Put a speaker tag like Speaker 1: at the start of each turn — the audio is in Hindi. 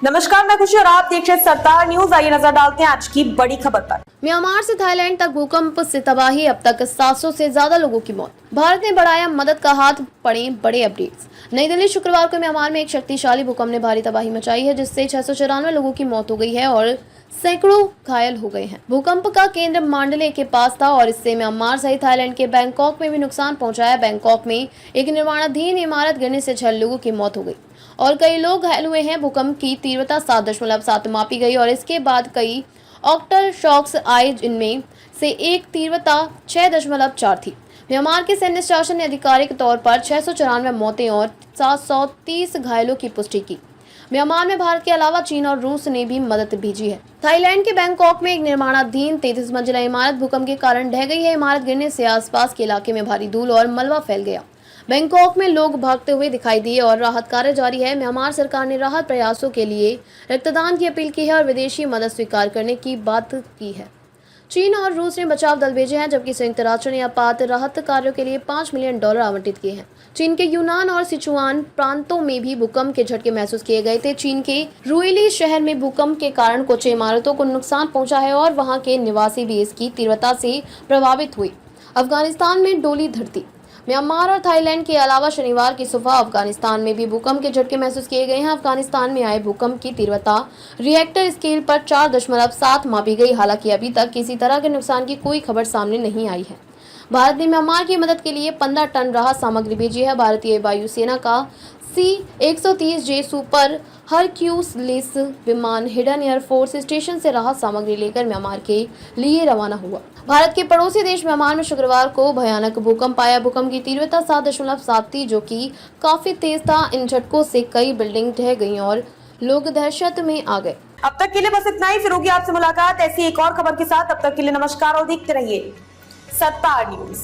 Speaker 1: नमस्कार, मैं खुशी और आप देख रहे हैं सरदार न्यूज। आइए नजर डालते हैं आज की बड़ी खबर पर।
Speaker 2: म्यांमार से थाईलैंड तक भूकंप से तबाही, अब तक 700 से ज्यादा लोगों की मौत। भारत ने बढ़ाया मदद का हाथ, पड़े बड़े अपडेट्स। नई दिल्ली, शुक्रवार को म्यांमार में एक शक्तिशाली भूकंप ने भारी तबाही मचाई है, जिससे 694 लोगों की मौत हो गई है और सैकड़ों घायल हो गए हैं। भूकंप का केंद्र मांडले के पास था और इससे म्यांमार सहित थाईलैंड के बैंकॉक में भी नुकसान पहुंचाया। बैंकॉक में एक निर्माणाधीन इमारत गिरने से 6 लोगों की मौत हो गई और कई लोग घायल हुए हैं। भूकंप की तीव्रता 7.7 मापी गई और इसके बाद कई ऑक्टर शॉक्स आए, जिनमें से एक तीव्रता 6.4 थी। म्यांमार के सैन्य शासन ने आधिकारिक तौर पर 694 मौतें और 730 घायलों की पुष्टि की। म्यांमार में भारत के अलावा चीन और रूस ने भी मदद भेजी है। थाईलैंड के बैंकॉक में एक निर्माणाधीन 33 मंजिला इमारत भूकंप के कारण ढह गई है। इमारत गिरने से आसपास के इलाके में भारी धूल और मलबा फैल गया। बैंकॉक में लोग भागते हुए दिखाई दिए और राहत कार्य जारी है। म्यांमार सरकार ने राहत प्रयासों के लिए रक्तदान की अपील की है और विदेशी मदद स्वीकार करने की बात की है। चीन और रूस ने बचाव दल भेजे हैं, जबकि संयुक्त राष्ट्र ने आपात राहत कार्यों के लिए $5 मिलियन आवंटित किए हैं। चीन के यूनान और सिचुआन प्रांतों में भी भूकंप के झटके महसूस किए गए थे। चीन के रुइली शहर में भूकंप के कारण कुछ इमारतों को नुकसान पहुंचा है और वहां के निवासी भी इसकी तीव्रता से प्रभावित हुए। अफगानिस्तान में डोली धरती। म्यांमार और थाईलैंड के अलावा शनिवार की सुबह अफगानिस्तान में भी भूकंप के झटके महसूस किए गए हैं। अफगानिस्तान में आए भूकंप की तीव्रता रिएक्टर स्केल पर 4.7 मापी गई। हालांकि अभी तक किसी तरह के नुकसान की कोई खबर सामने नहीं आई है। भारत ने म्यांमार की मदद के लिए 15 टन राहत सामग्री भेजी है। भारतीय वायुसेना का C-130J सुपर हरक्यूलिस विमान हिडन एयरफोर्स स्टेशन से राहत सामग्री लेकर म्यांमार के लिए रवाना हुआ। भारत के पड़ोसी देश म्यांमार में शुक्रवार को भयानक भूकंप आया। भूकंप की तीव्रता 7.7 थी, जो कि काफी तेज था। इन झटकों से कई बिल्डिंग ढह गईं और लोग दहशत में आ गए।
Speaker 1: अब तक के लिए बस इतना ही। फिर होगी आपसे मुलाकात ऐसी एक और खबर के साथ। अब तक के लिए नमस्कार और देखते रहिए सरदार न्यूज।